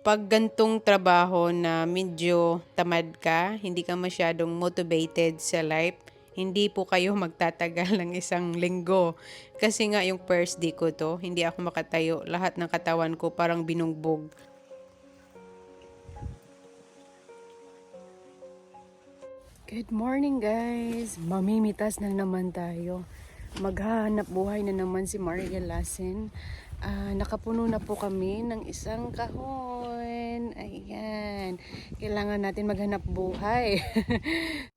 Kapag gantong trabaho na medyo tamad ka, hindi ka masyadong motivated sa life, hindi po kayo magtatagal ng isang linggo. Kasi nga yung first day ko to, hindi ako makatayo. Lahat ng katawan ko parang binugbog. Good morning guys! Mamimitas na naman tayo. Maghahanap buhay na naman si Maria Lassen. Nakapuno na po kami ng isang kahon. Ayan. Kailangan natin maghanap buhay.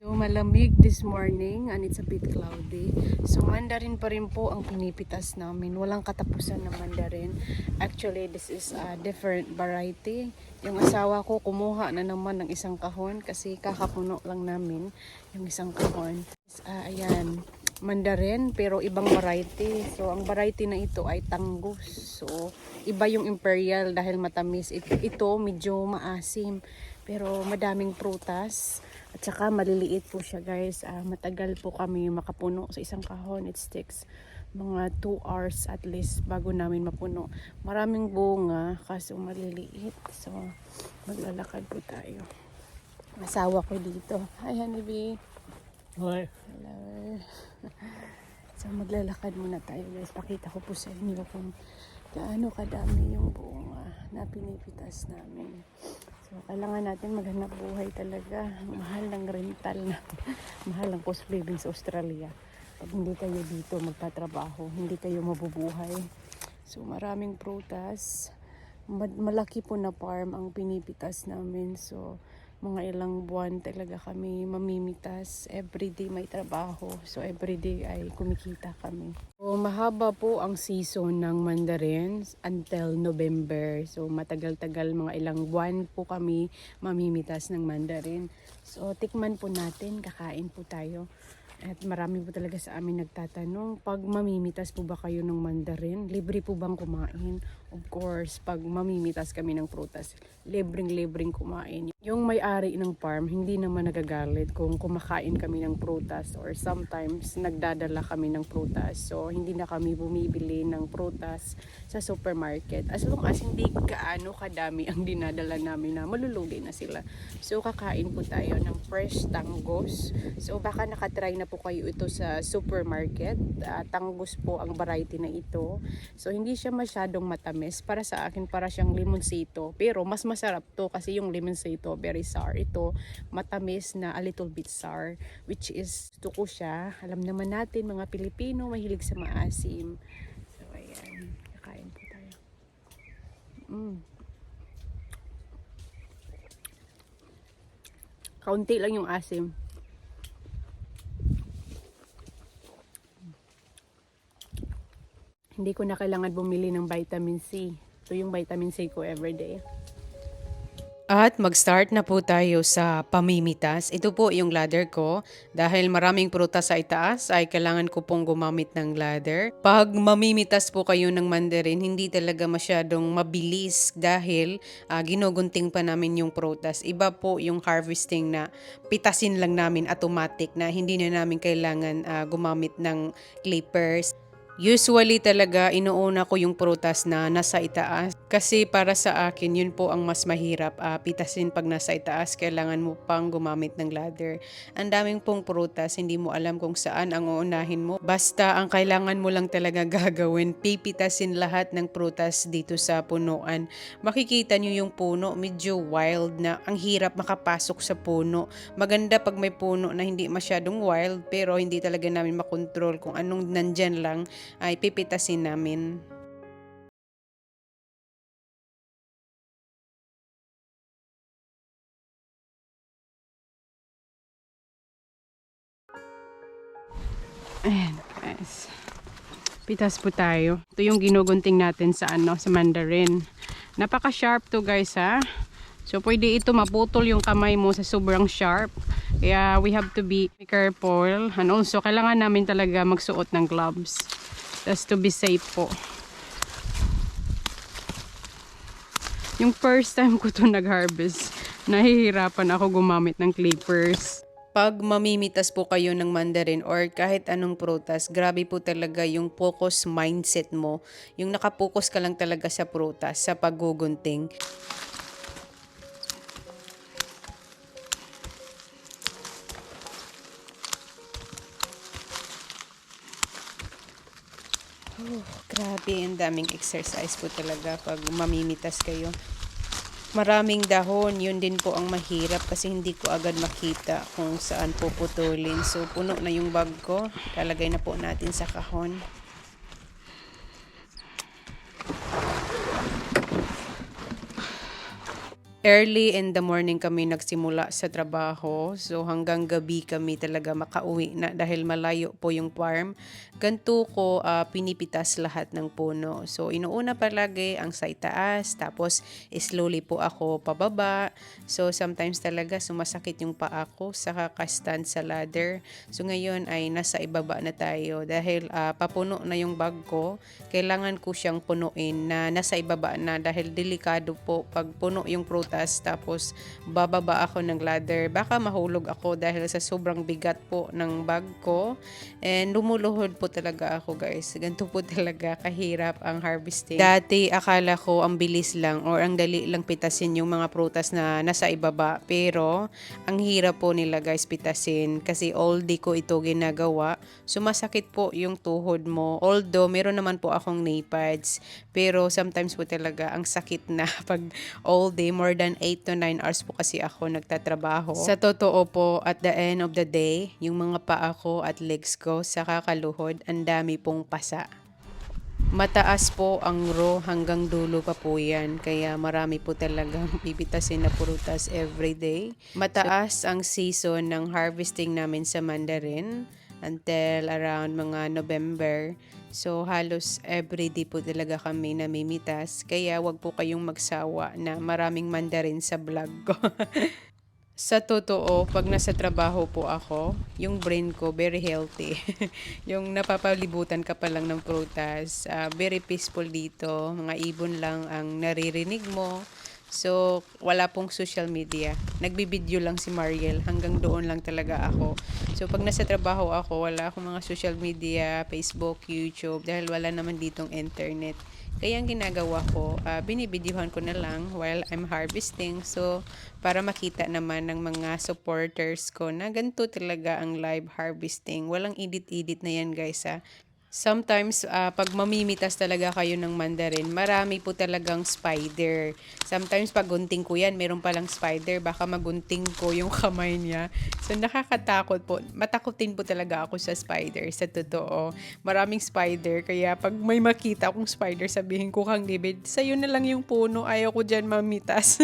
So malamig this morning and it's a bit cloudy. So mandarin pa rin po ang pinipitas namin. Walang katapusan na mandarin. Actually, this is a different variety. Yung asawa ko kumuha na naman ng isang kahon kasi kakapuno lang namin yung isang kahon. Ayan, mandarin pero ibang variety. So ang variety na ito ay tangus. So iba yung imperial dahil matamis. Ito medyo maasim pero madaming prutas at saka maliliit po siya guys. Matagal po kami makapuno sa isang kahon. It takes mga 2 hours at least bago namin mapuno. Maraming bunga kaso maliliit. So maglalakad po tayo. Asawa ko dito. Hi Honeybee. Hi. Hello. So maglalakad muna tayo guys. Pakita ko po sa inyo kung gaano kadami yung bunga na pinipitas namin. So kailangan natin maghanap buhay talaga. Mahal ng rental na. Mahal ang cost of living sa Australia. Pag hindi kayo dito magtatrabaho, hindi kayo mabubuhay. So maraming prutas. Malaki po na farm ang pinipitas namin. So mga ilang buwan talaga kami mamimitas. Everyday may trabaho. So everyday ay kumikita kami. So mahaba po ang season ng mandarins until November. So matagal-tagal, mga ilang buwan po kami mamimitas ng mandarin. So tikman po natin, kakain po tayo. At marami po talaga sa amin nagtatanong, pag mamimitas po ba kayo ng mandarin? Libre po bang kumain? Of course, pag mamimitas kami ng prutas, libreng-libreng kumain. Yung may-ari ng farm, hindi naman nagagalit kung kumakain kami ng prutas or sometimes nagdadala kami ng prutas. So, hindi na kami bumibili ng prutas sa supermarket. As long as hindi gaano kadami ang dinadala namin na malulugi na sila. So, kakain po tayo ng fresh tanggos. So, baka nakatry na po kayo ito sa supermarket. Tanggos po ang variety na ito. So, hindi siya masyadong matamis. Para sa akin, para siyang limonsito. Pero, mas masarap to kasi yung limonsito, very sour. Ito, matamis na a little bit sour. Which is, gusto ko siya. Alam naman natin, mga Pilipino, mahilig sa maasim. So, ayan. Kakain po tayo. Kaunti lang yung asim. Hindi ko na kailangan bumili ng vitamin C. Ito yung vitamin C ko everyday. At mag-start na po tayo sa pamimitas. Ito po yung ladder ko. Dahil maraming prutas sa itaas, ay kailangan ko pong gumamit ng ladder. Pag mamimitas po kayo ng mandarin, hindi talaga masyadong mabilis dahil ginugunting pa namin yung prutas. Iba po yung harvesting na pitasin lang namin automatic na hindi na namin kailangan gumamit ng clippers. Usually talaga inuuna ko yung prutas na nasa itaas kasi para sa akin yun po ang mas mahirap pitasin pag nasa itaas, kailangan mo pang gumamit ng ladder. Ang daming pong prutas, hindi mo alam kung saan ang uunahin mo. Basta ang kailangan mo lang talaga gagawin, pipitasin lahat ng prutas dito sa punuan. Makikita nyo yung puno, medyo wild na, ang hirap makapasok sa puno. Maganda pag may puno na hindi masyadong wild pero hindi talaga namin makontrol kung anong nandyan lang ay pipitasin namin. Ayan guys. Pitas po tayo. Ito yung ginugunting natin sa sa mandarin. Napaka-sharp to guys ha. So pwede ito maputol yung kamay mo sa sobrang sharp. Kaya we have to be careful. And also kailangan namin talaga magsuot ng gloves. Just to be safe po. Yung first time ko to nag-harvest, nahihirapan ako gumamit ng clippers. Pag mamimitas po kayo ng mandarin or kahit anong prutas, grabe po talaga yung focus mindset mo. Yung nakapokus ka lang talaga sa prutas, sa paggugunting. Grabe, ang daming exercise po talaga pag mamimitas kayo. Maraming dahon, yun din po ang mahirap kasi hindi ko agad makita kung saan puputulin. So, puno na yung bag ko. Lalagay na po natin sa kahon. Early in the morning kami nagsimula sa trabaho. So hanggang gabi kami talaga makauwi na dahil malayo po yung farm. Ganto ko pinipitas lahat ng puno. So inuuna palagi ang sa itaas, tapos slowly po ako pababa. So sometimes talaga sumasakit yung paa ko sa kakastand sa ladder. So ngayon ay nasa ibaba na tayo dahil papuno na yung bag ko. Kailangan ko siyang punuin na nasa ibaba na dahil delikado po pag puno yung prutas tapos bababa ako ng ladder. Baka mahulog ako dahil sa sobrang bigat po ng bag ko. And lumuluhod po talaga ako, guys. Ganito po talaga kahirap ang harvesting. Dati akala ko ang bilis lang or ang dali lang pitasin yung mga prutas na nasa ibaba. Pero ang hirap po nila, guys, pitasin kasi all day ko ito ginagawa. Sumasakit po yung tuhod mo. Although meron naman po akong knee pads, pero sometimes po talaga ang sakit na pag all day, more than 8 to 9 hours po kasi ako nagtatrabaho. Sa totoo po, at the end of the day, yung mga paa ko at legs ko sa kakaluhod, ang dami pong pasa. Mataas po ang row hanggang dulo pa po yan. Kaya marami po talagang pipitasin na prutas everyday. Mataas ang season ng harvesting namin sa mandarin until around mga November. So halos everyday po talaga kami namimitas. Kaya wag po kayong magsawa na maraming mandarin sa vlog ko. Sa totoo, pag nasa trabaho po ako, yung brain ko very healthy. Yung napapalibutan ka pa lang ng prutas, very peaceful dito. Mga ibon lang ang naririnig mo. So, wala pong social media. Nagbibideo lang si Mariel. Hanggang doon lang talaga ako. So, pag nasa trabaho ako, wala akong mga social media, Facebook, YouTube, dahil wala naman ditong internet. Kaya ang ginagawa ko, binibidyohan ko na lang while I'm harvesting. So, para makita naman ng mga supporters ko na ganito talaga ang live harvesting. Walang edit-edit na yan, guys, ha. Sometimes, pag mamimitas talaga kayo ng mandarin, marami po talagang spider. Sometimes, pag gunting ko yan, meron palang spider. Baka magunting ko yung kamay niya. So, nakakatakot po. Matakotin po talaga ako sa spider. Sa totoo, maraming spider. Kaya, pag may makita akong spider, sabihin ko kang David, sa'yo na lang yung puno. Ayaw ko dyan mamitas.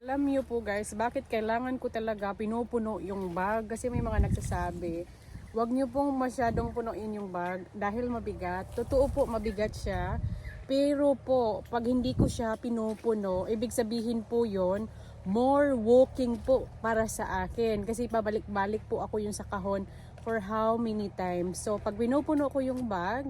Alam niyo po, guys, bakit kailangan ko talaga pinupuno yung bag? Kasi may mga nagsasabi, wag niyo pong masyadong punuin yung bag dahil mabigat. Totoo po, mabigat siya. Pero po, pag hindi ko siya pinupuno, ibig sabihin po yon more walking po para sa akin. Kasi pabalik-balik po ako yung sa kahon for how many times. So, pag pinupuno ko yung bag,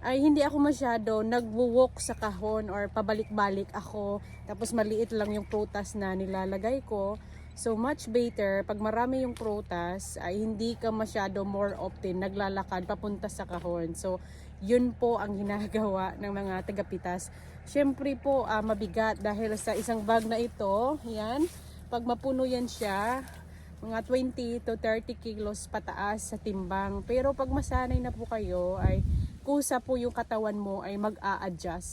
ay hindi ako masyado nagwo-walk sa kahon or pabalik-balik ako tapos maliit lang yung prutas na nilalagay ko. So much better pag marami yung prutas ay hindi ka masyado more often naglalakad papunta sa kahon. So yun po ang ginagawa ng mga tagapitas. Syempre po mabigat dahil sa isang bag na ito, yan, pag mapuno yan siya, mga 20 to 30 kilos pataas sa timbang. Pero pag masanay na po kayo ay kusa po yung katawan mo ay mag-a-adjust.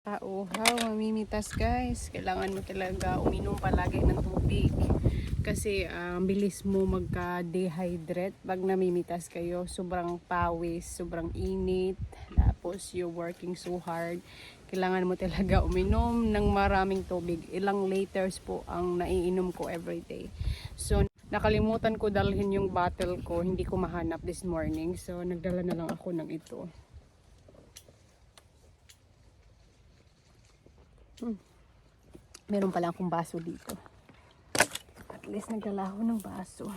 Pauhaw, mamimitas guys. Kailangan mo talaga uminom palagi ng tubig. Kasi bilis mo magka-dehydrate pag namimitas kayo. Sobrang pawis, sobrang init. Tapos you're working so hard. Kailangan mo talaga uminom ng maraming tubig. Ilang liters po ang naiinom ko everyday. So nakalimutan ko dalhin yung bottle ko. Hindi ko mahanap this morning. So nagdala na lang ako ng ito. Meron pala akong baso dito. At least nagdala ako ng baso.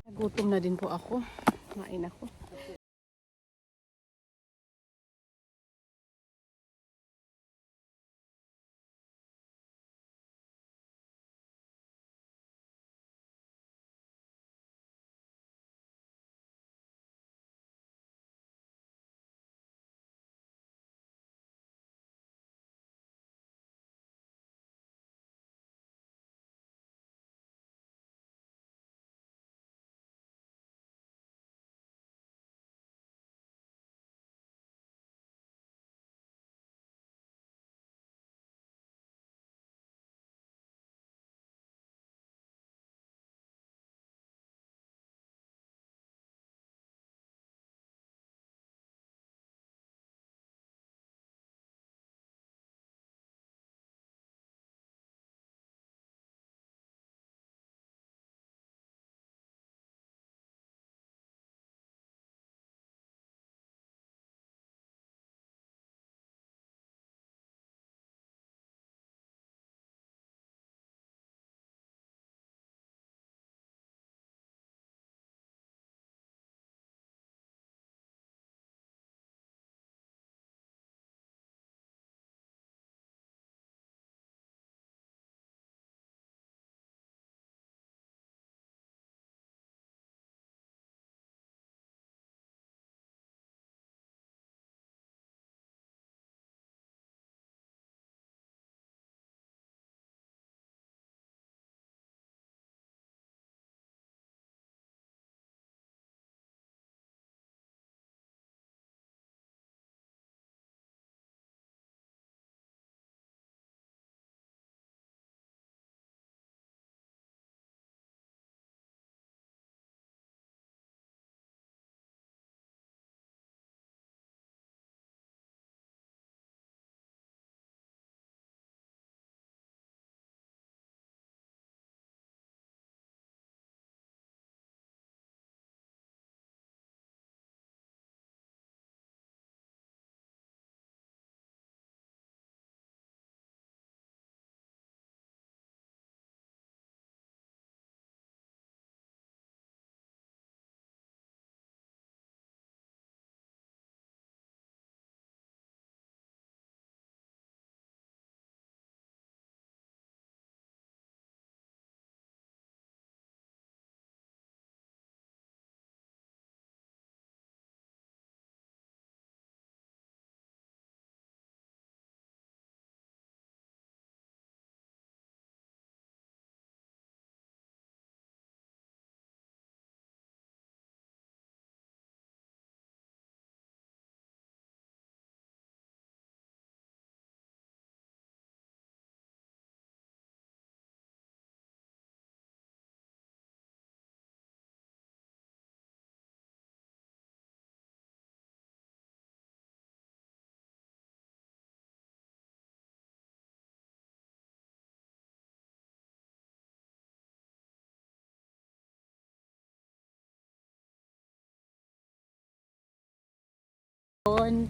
Nagutom na din po ako. Kumain ako.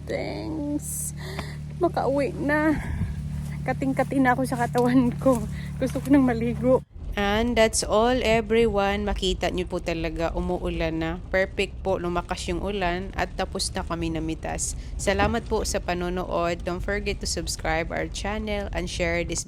Thanks. Makauwi na. Kating-kating na ako sa katawan ko. Gusto ko nang maligo. And that's all everyone. Makita nyo po talaga umuulan na. Perfect po, lumakas yung ulan at tapos na kami namitas. Salamat po sa panonood. Don't forget to subscribe our channel and share this